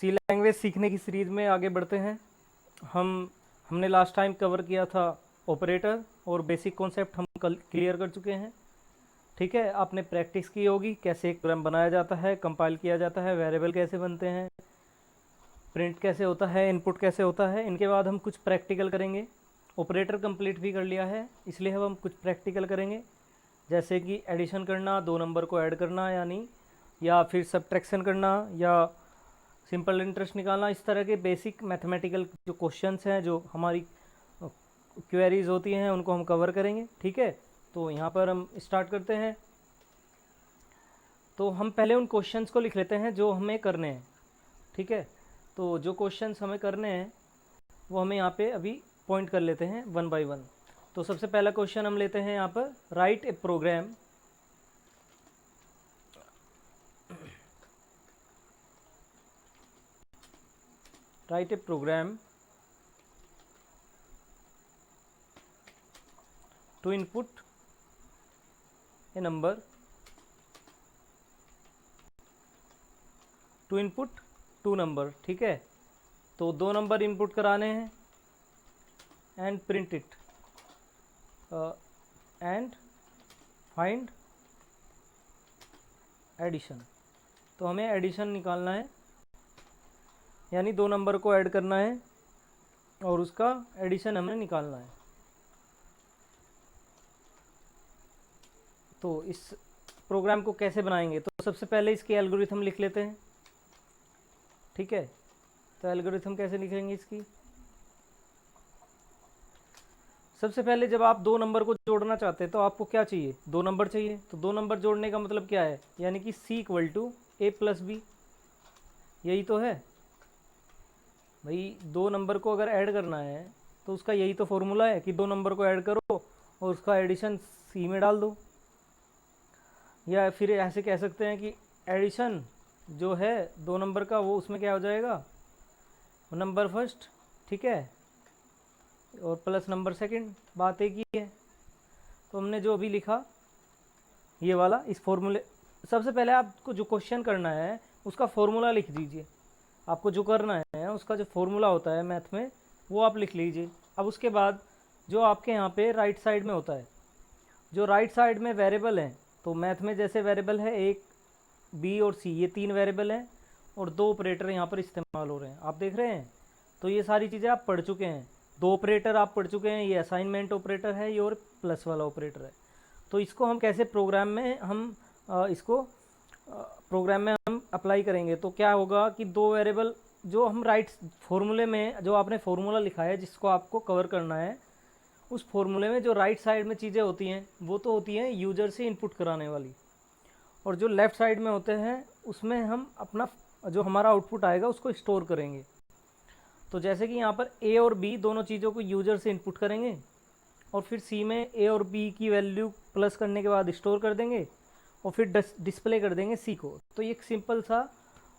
सी language सीखने की series में आगे बढ़ते हैं। हमने लास्ट टाइम कवर किया था ऑपरेटर और बेसिक कॉन्सेप्ट हम कल क्लियर कर चुके हैं। ठीक है, आपने प्रैक्टिस की होगी कैसे एक प्रोग्राम बनाया जाता है, कंपाइल किया जाता है, वेरिएबल कैसे बनते हैं, प्रिंट कैसे होता है, इनपुट कैसे होता है। इनके बाद हम कुछ प्रैक्टिकल करेंगे। ऑपरेटर कंप्लीट भी कर लिया है, इसलिए हम कुछ प्रैक्टिकल करेंगे, जैसे कि एडिशन करना, दो नंबर को ऐड करना यानी, या फिर सब्ट्रैक्शन करना, या सिंपल इंटरेस्ट निकालना। इस तरह के बेसिक मैथमेटिकल जो क्वेश्चंस हैं, जो हमारी क्वेरीज होती हैं, उनको हम कवर करेंगे। ठीक है, तो यहाँ पर हम स्टार्ट करते हैं। तो हम पहले उन क्वेश्चंस को लिख लेते हैं जो हमें करने हैं। ठीक है, तो जो क्वेश्चंस हमें करने हैं वो हमें यहाँ पे अभी पॉइंट कर लेते हैं वन बाय वन। तो सबसे पहला क्वेश्चन हम लेते हैं यहाँ पर, write a program to input a number to input two number. ठीक है, तो दो नंबर इनपुट कराने हैं and print it and find addition. तो हमें एडिशन निकालना है, यानी दो नंबर को ऐड करना है और उसका एडिशन हमें निकालना है। तो इस प्रोग्राम को कैसे बनाएंगे, तो सबसे पहले इसकी एल्गोरिथम लिख लेते हैं। ठीक है, तो एल्गोरिथम कैसे लिखेंगे इसकी, सबसे पहले जब आप दो नंबर को जोड़ना चाहते हैं तो आपको क्या चाहिए, दो नंबर चाहिए। तो दो नंबर जोड़ने का मतलब क्या है, यानी कि C = A+B, यही तो है भाई। दो नंबर को अगर ऐड करना है तो उसका यही तो फॉर्मूला है कि दो नंबर को ऐड करो और उसका एडिशन C में डाल दो। या फिर ऐसे कह सकते हैं कि एडिशन जो है दो नंबर का, वो उसमें क्या हो जाएगा, नंबर फर्स्ट, ठीक है, और प्लस नंबर सेकंड, बात एक ही है। तो हमने जो अभी लिखा ये वाला, इस फॉर्मूले, सबसे पहले आपको जो क्वेश्चन करना है उसका फॉर्मूला लिख दीजिए। आपको जो करना है उसका जो फॉर्मूला होता है मैथ में, वो आप लिख लीजिए। अब उसके बाद जो आपके यहाँ पे राइट साइड में होता है, जो राइट साइड में वेरिएबल हैं, तो मैथ में जैसे वेरिएबल है एक, बी और सी, ये तीन वेरिएबल हैं और दो ऑपरेटर यहाँ पर इस्तेमाल हो रहे हैं, आप देख रहे हैं। तो ये सारी चीज़ें आप पढ़ चुके हैं, दो ऑपरेटर आप पढ़ चुके हैं, ये असाइनमेंट ऑपरेटर है, ये और प्लस वाला ऑपरेटर है। तो इसको हम कैसे प्रोग्राम में हम इसको प्रोग्राम में हम अप्लाई करेंगे, तो क्या होगा कि दो वेरिएबल जो हम राइट फॉर्मूले में, जो आपने फॉर्मूला लिखा है जिसको आपको कवर करना है, उस फॉर्मूले में जो राइट साइड में चीज़ें होती हैं वो तो होती हैं यूजर से इनपुट कराने वाली, और जो लेफ़्ट साइड में होते हैं उसमें हम अपना जो हमारा आउटपुट आएगा उसको स्टोर करेंगे। तो जैसे कि यहाँ पर ए और बी दोनों चीज़ों को यूजर से इनपुट करेंगे और फिर सी में ए और बी की वैल्यू प्लस करने के बाद स्टोर कर देंगे और फिर डिस्प्ले कर देंगे सी को। तो ये एक सिंपल सा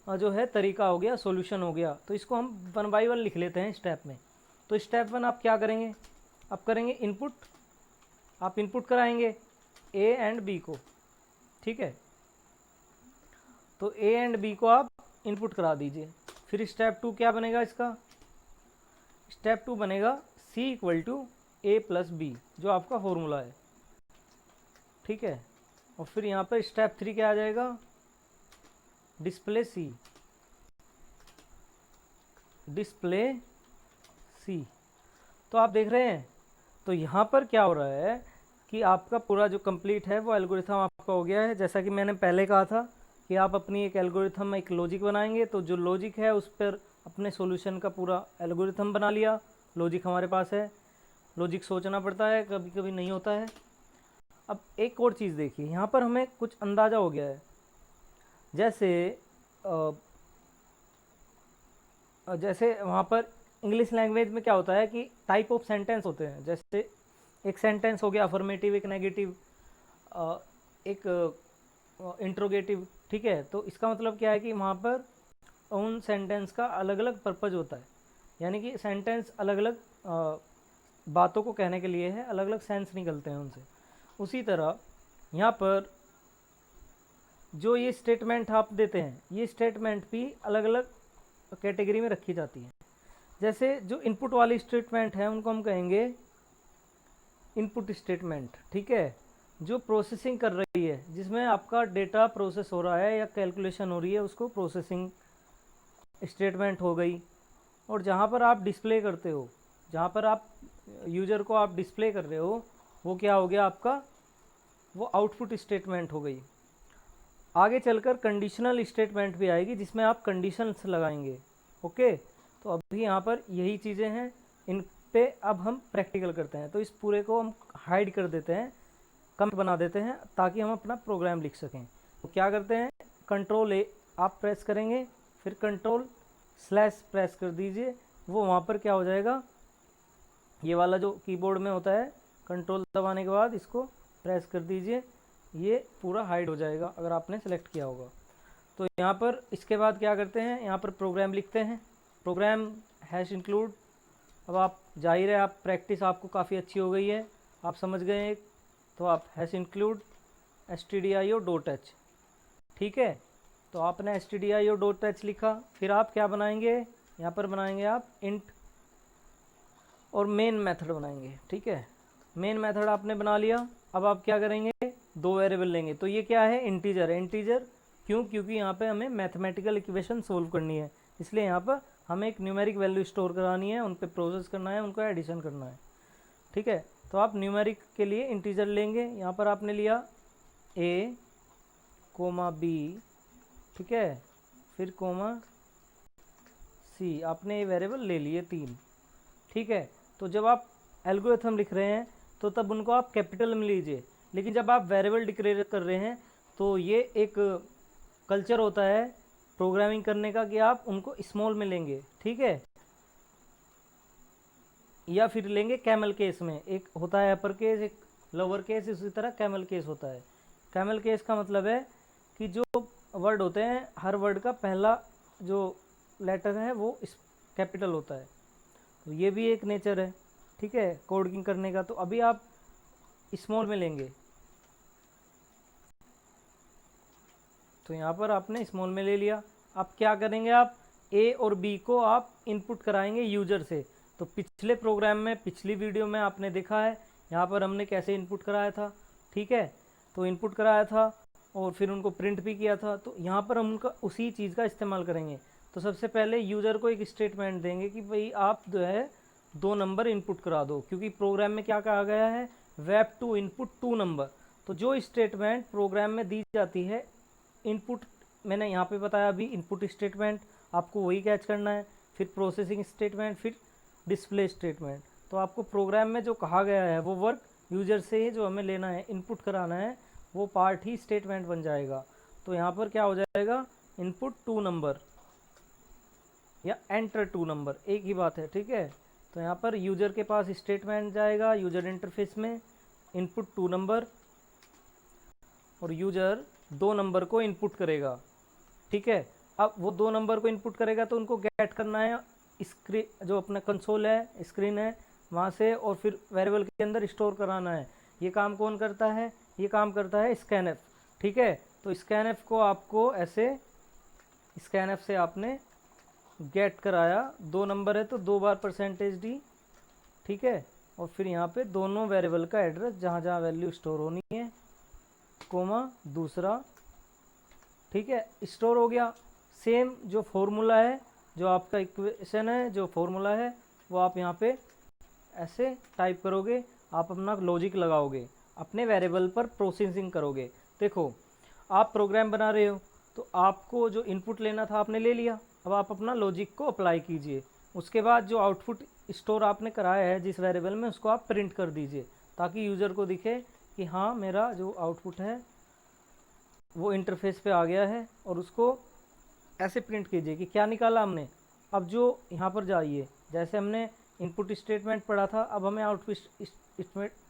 जो है तरीका हो गया, सॉल्यूशन हो गया। तो इसको हम वन बाय वन लिख लेते हैं स्टेप में। तो स्टेप वन आप क्या करेंगे, आप करेंगे इनपुट, आप इनपुट कराएंगे ए एंड बी को। ठीक है, तो ए एंड बी को आप इनपुट करा दीजिए। फिर स्टेप टू क्या बनेगा इसका, स्टेप टू बनेगा C = A+B, जो आपका फॉर्मूला है। ठीक है, और फिर यहाँ पर स्टेप थ्री क्या आ जाएगा, डिस्प्ले C, डिस्प्ले C। तो आप देख रहे हैं, तो यहाँ पर क्या हो रहा है कि आपका पूरा जो कंप्लीट है वो एल्गोरिथम आपका हो गया है। जैसा कि मैंने पहले कहा था कि आप अपनी एक एल्गोरिथम में एक लॉजिक बनाएंगे, तो जो लॉजिक है उस पर अपने सॉल्यूशन का पूरा एल्गोरिथम बना लिया। लॉजिक हमारे पास है, लॉजिक सोचना पड़ता है, कभी कभी नहीं होता है। अब एक और चीज़ देखिए, यहाँ पर हमें कुछ अंदाज़ा हो गया है। जैसे वहाँ पर इंग्लिश लैंग्वेज में क्या होता है कि टाइप ऑफ सेंटेंस होते हैं। जैसे एक सेंटेंस हो गया अफर्मेटिव, एक नेगेटिव, एक इंट्रोगेटिव। ठीक है, तो इसका मतलब क्या है कि वहाँ पर उन सेंटेंस का अलग अलग पर्पज़ होता है, यानी कि सेंटेंस अलग अलग बातों को कहने के लिए है, अलग अलग सेंस निकलते हैं उनसे। उसी तरह यहाँ पर जो ये स्टेटमेंट आप देते हैं, ये स्टेटमेंट भी अलग अलग कैटेगरी में रखी जाती है। जैसे जो इनपुट वाली स्टेटमेंट है उनको हम कहेंगे इनपुट स्टेटमेंट, ठीक है, जो प्रोसेसिंग कर रही है, जिसमें आपका डेटा प्रोसेस हो रहा है या कैलकुलेशन हो रही है, उसको प्रोसेसिंग स्टेटमेंट हो गई। और जहाँ पर आप डिस्प्ले करते हो, जहाँ पर आप यूज़र को आप डिस्प्ले कर रहे हो, वो क्या हो गया आपका, वो आउटपुट स्टेटमेंट हो गई। आगे चलकर कंडीशनल स्टेटमेंट भी आएगी जिसमें आप कंडीशंस लगाएंगे। ओके, तो अभी यहाँ पर यही चीज़ें हैं, इन पे अब हम प्रैक्टिकल करते हैं। तो इस पूरे को हम हाइड कर देते हैं, कम बना देते हैं, ताकि हम अपना प्रोग्राम लिख सकें। तो क्या करते हैं, कंट्रोल ए आप प्रेस करेंगे, फिर कंट्रोल स्लैश प्रेस कर दीजिए, वो वहाँ पर क्या हो जाएगा, ये वाला जो कीबोर्ड में होता है, कंट्रोल दबाने के बाद इसको प्रेस कर दीजिए, ये पूरा हाइड हो जाएगा अगर आपने सेलेक्ट किया होगा। तो यहाँ पर इसके बाद क्या करते हैं, यहाँ पर प्रोग्राम लिखते हैं, प्रोग्राम हैश इंक्लूड। अब आप जाहिर है आप प्रैक्टिस आपको काफ़ी अच्छी हो गई है, आप समझ गए, तो आप हैश इंक्लूड stdio.h, ठीक है। तो आपने stdio.h लिखा, फिर आप क्या बनाएंगे, यहाँ पर बनाएंगे आप इंट और मेन मेथड बनाएंगे, ठीक है। मेन मेथड आपने बना लिया। अब आप क्या करेंगे, दो वेरिएबल लेंगे। तो ये क्या है, इंटीजर है। इंटीजर क्यों, क्योंकि यहाँ पे हमें मैथमेटिकल इक्वेशन सोल्व करनी है, इसलिए यहाँ पर हमें एक न्यूमेरिक वैल्यू स्टोर करानी है, उन पे प्रोसेस करना है, उनको एडिशन करना है, ठीक है। तो आप न्यूमेरिक के लिए इंटीजर लेंगे। यहाँ पर आपने लिया a, b, ठीक है, फिर c, आपने ये वेरिएबल ले लिए 3, ठीक है। तो जब आप एल्गोरिथम लिख रहे हैं तो तब उनको आप कैपिटल में लीजिए, लेकिन जब आप वेरिएबल डिक्लेयर कर रहे हैं तो ये एक कल्चर होता है प्रोग्रामिंग करने का कि आप उनको स्मॉल में लेंगे, ठीक है, या फिर लेंगे कैमल केस में। एक होता है अपर केस, एक लोअर केस, इसी तरह कैमल केस होता है। कैमल केस का मतलब है कि जो वर्ड होते हैं, हर वर्ड का पहला जो लेटर है वो इस कैपिटल होता है। तो ये भी एक नेचर है, ठीक है, कोडिंग करने का। तो अभी आप स्मॉल में लेंगे, तो यहाँ पर आपने स्मॉल में ले लिया। अब क्या करेंगे, आप ए और बी को आप इनपुट कराएंगे यूजर से। तो पिछले प्रोग्राम में, पिछली वीडियो में आपने देखा है यहाँ पर हमने कैसे इनपुट कराया था, ठीक है। तो इनपुट कराया था और फिर उनको प्रिंट भी किया था। तो यहाँ पर हम उनका उसी चीज़ का इस्तेमाल करेंगे। तो सबसे पहले यूज़र को एक स्टेटमेंट देंगे कि भाई आप जो है 2 नंबर इनपुट करा दो, क्योंकि प्रोग्राम में क्या कहा गया है, वेब टू इनपुट 2 नंबर। तो जो स्टेटमेंट प्रोग्राम में दी जाती है, इनपुट मैंने यहाँ पे बताया अभी, इनपुट स्टेटमेंट आपको वही कैच करना है, फिर प्रोसेसिंग स्टेटमेंट, फिर डिस्प्ले स्टेटमेंट। तो आपको प्रोग्राम में जो कहा गया है वो वर्क यूजर से जो हमें लेना है, इनपुट कराना है, वो पार्ट ही स्टेटमेंट बन जाएगा। तो यहाँ पर क्या हो जाएगा, इनपुट 2 नंबर या एंटर 2 नंबर, एक ही बात है, ठीक है। तो यहाँ पर यूजर के पास स्टेटमेंट जाएगा यूजर इंटरफेस में, इनपुट 2 नंबर, और यूजर 2 नंबर को इनपुट करेगा, ठीक है। अब वो 2 नंबर को इनपुट करेगा तो उनको गेट करना है स्क्रीन, जो अपना कंसोल है, स्क्रीन है, वहाँ से, और फिर वेरिएबल के अंदर स्टोर कराना है। ये काम कौन करता है, ये काम करता है स्कैनएफ, ठीक है। तो स्कैनएफ को आपको ऐसे, स्कैनएफ से आपने गेट कराया, 2 नंबर है तो 2 बार %d, ठीक है। और फिर यहाँ पे दोनों वेरिएबल का एड्रेस जहाँ जहाँ वैल्यू स्टोर होनी है, कोमा दूसरा, ठीक है, स्टोर हो गया। सेम जो फॉर्मूला है, जो आपका इक्वेशन है, जो फॉर्मूला है, वो आप यहाँ पे ऐसे टाइप करोगे, आप अपना लॉजिक लगाओगे, अपने वेरिएबल पर प्रोसेसिंग करोगे। देखो आप प्रोग्राम बना रहे हो तो आपको जो इनपुट लेना था आपने ले लिया, अब आप अपना लॉजिक को अप्लाई कीजिए। उसके बाद जो आउटपुट स्टोर आपने कराया है जिस वेरिएबल में, उसको आप प्रिंट कर दीजिए, ताकि यूज़र को दिखे कि हाँ मेरा जो आउटपुट है वो इंटरफेस पे आ गया है। और उसको ऐसे प्रिंट कीजिए कि क्या निकाला हमने। अब जो यहाँ पर जाइए, जैसे हमने इनपुट स्टेटमेंट पढ़ा था, अब हमें आउटपुट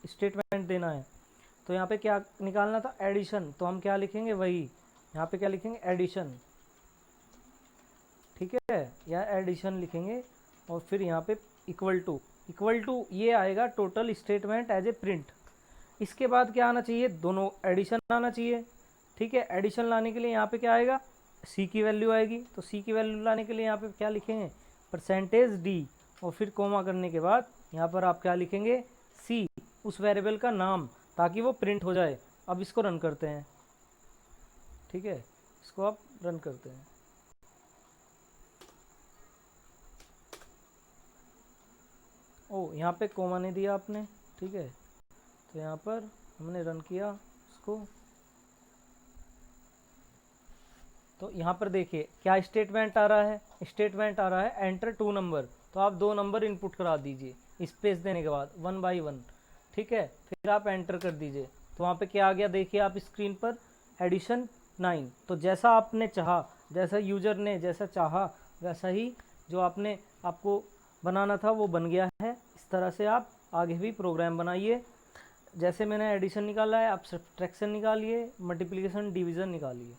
स्टेटमेंट देना है। तो यहाँ पे क्या निकालना था, एडिशन। तो हम क्या लिखेंगे, वही यहाँ पे क्या लिखेंगे, एडिशन, ठीक है, या एडिशन लिखेंगे। और फिर यहाँ पे इक्वल टू ये आएगा total statement as a print. इसके बाद क्या आना चाहिए, दोनों एडिशन आना चाहिए, ठीक है। एडिशन लाने के लिए यहाँ पे क्या आएगा, सी की वैल्यू आएगी, तो सी की वैल्यू लाने के लिए यहाँ पे क्या लिखेंगे, परसेंटेज डी, और फिर कोमा करने के बाद यहाँ पर आप क्या लिखेंगे, सी, उस वेरिएबल का नाम, ताकि वो प्रिंट हो जाए। अब इसको रन करते हैं, ठीक है, इसको आप रन करते हैं। ओ, यहाँ पे कोमा नहीं दिया आपने, ठीक है, तो यहाँ पर हमने रन किया उसको, तो यहाँ पर देखिए क्या स्टेटमेंट आ रहा है, स्टेटमेंट आ रहा है एंटर 2 नंबर, तो आप 2 नंबर इनपुट करा दीजिए स्पेस देने के बाद 1 बाई 1, ठीक है, फिर आप एंटर कर दीजिए, तो वहाँ पे क्या आ गया देखिए आप स्क्रीन पर, एडिशन 9। तो जैसा आपने चाहा, जैसा यूजर ने जैसा चाहा, वैसा ही जो आपने आपको बनाना था वो बन गया है। इस तरह से आप आगे भी प्रोग्राम बनाइए। जैसे मैंने एडिशन निकाला है, आप सब्ट्रैक्शन निकालिए, मल्टीप्लिकेशन डिवीज़न निकालिए।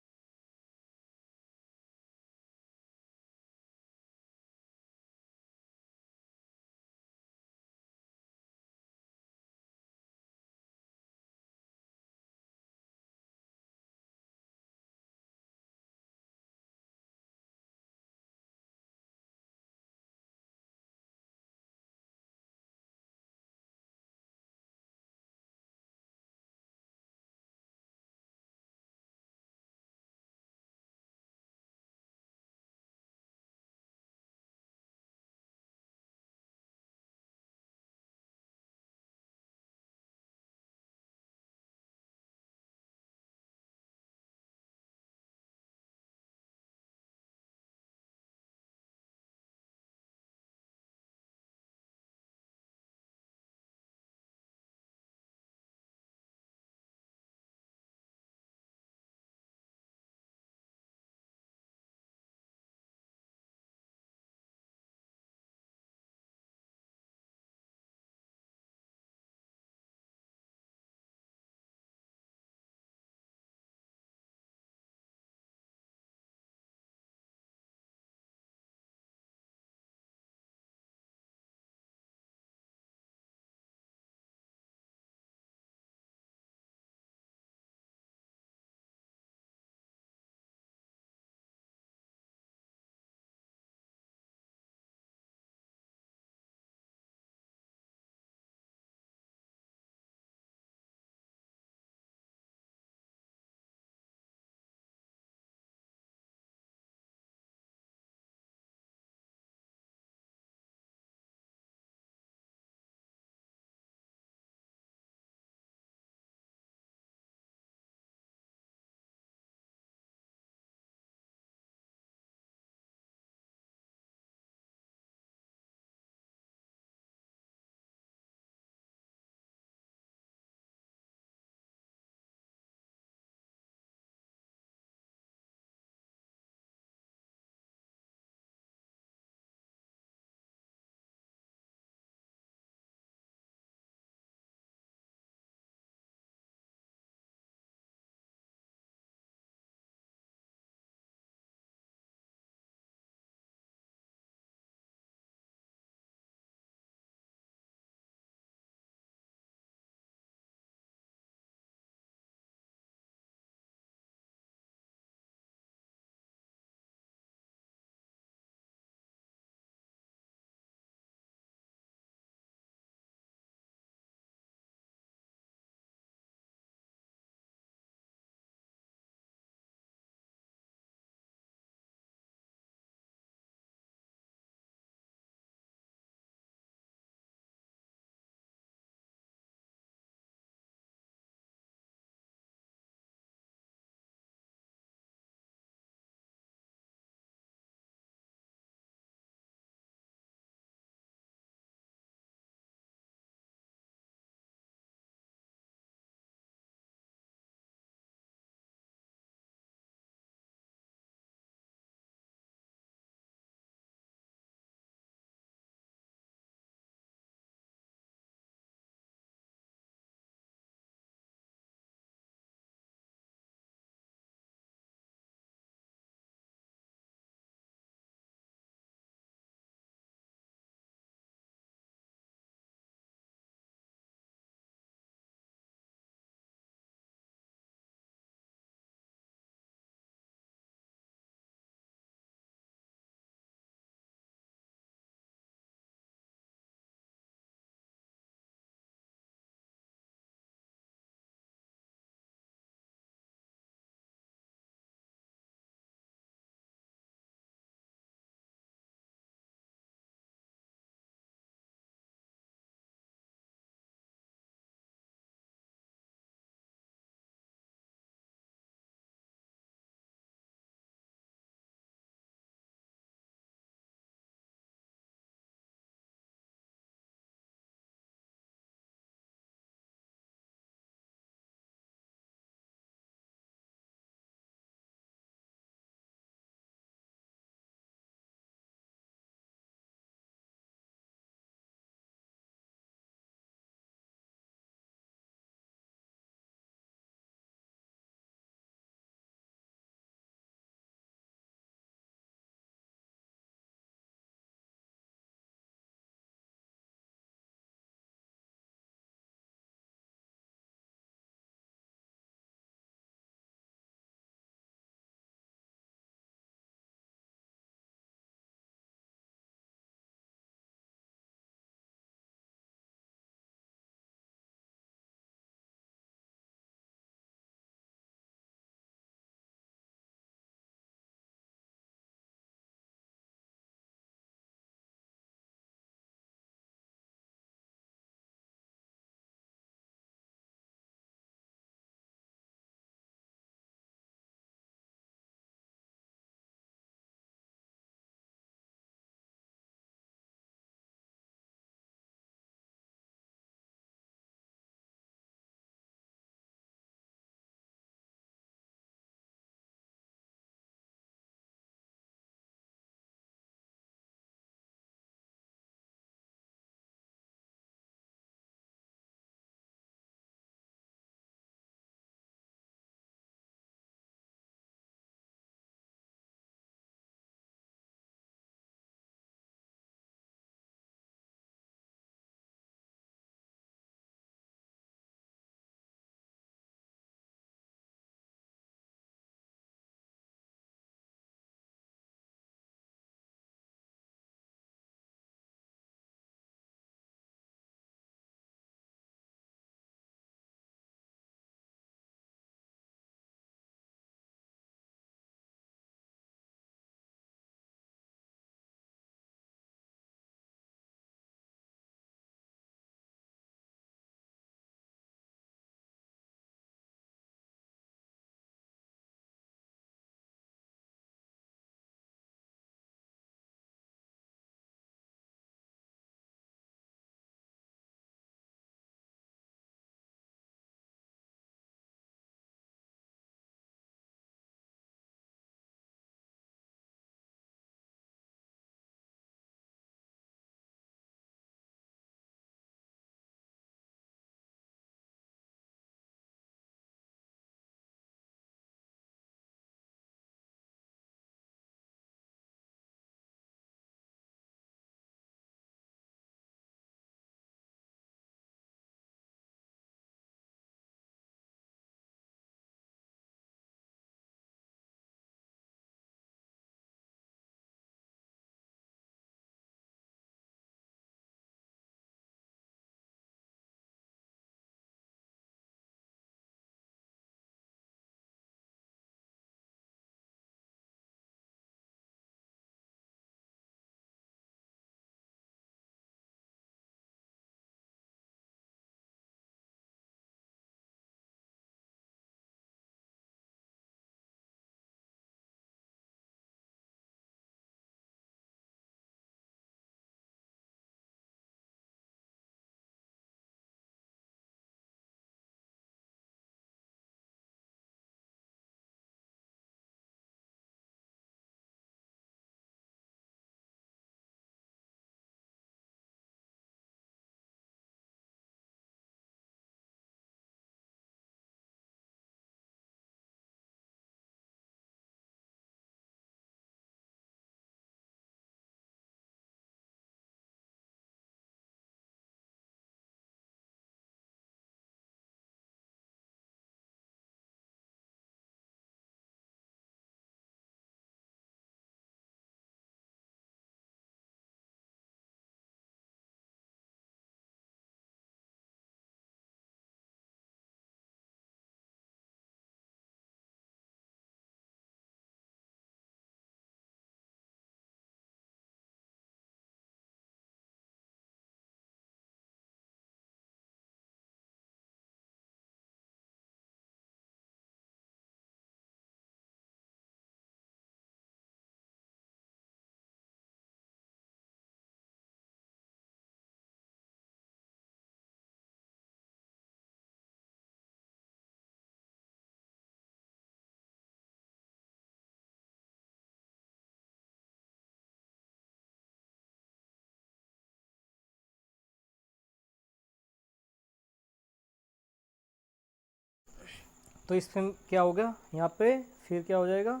तो इसमें क्या होगा यहाँ पे, फिर क्या हो जाएगा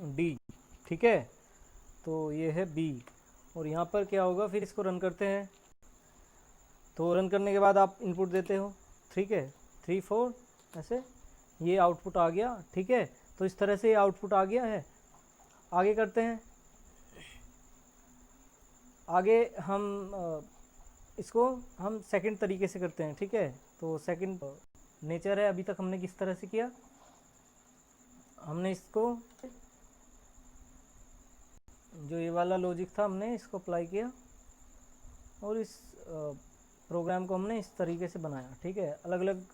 डी, ठीक है। तो ये है बी, और यहाँ पर क्या होगा, फिर इसको रन करते हैं। तो रन करने के बाद आप इनपुट देते हो, ठीक है, 3 4 ऐसे, ये आउटपुट आ गया, ठीक है। तो इस तरह से ये आउटपुट आ गया है। आगे करते हैं, आगे हम इसको हम सेकंड तरीके से करते हैं, ठीक है। तो सेकंड नेचर है, अभी तक हमने किस तरह से किया, हमने इसको जो ये वाला लॉजिक था हमने इसको अप्लाई किया, और इस प्रोग्राम को हमने इस तरीके से बनाया, ठीक है। अलग अलग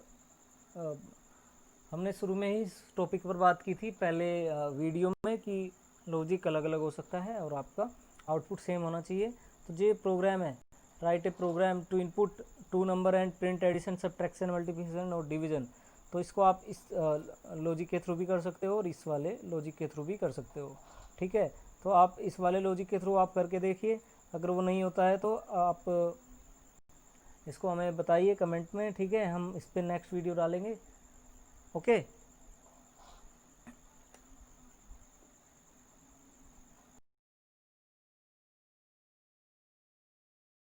हमने शुरू में ही इस टॉपिक पर बात की थी पहले वीडियो में कि लॉजिक अलग अलग हो सकता है और आपका आउटपुट सेम होना चाहिए। तो ये प्रोग्राम है, write a program to input 2 number and print addition subtraction multiplication और डिवीजन। तो इसको आप इस लॉजिक के थ्रू भी कर सकते हो और इस वाले लॉजिक के थ्रू भी कर सकते हो, ठीक है। तो आप इस वाले लॉजिक के थ्रू आप करके देखिए, अगर वो नहीं होता है तो आप इसको हमें बताइए कमेंट में, ठीक है। हम इस पर नेक्स्ट वीडियो डालेंगे, ओके।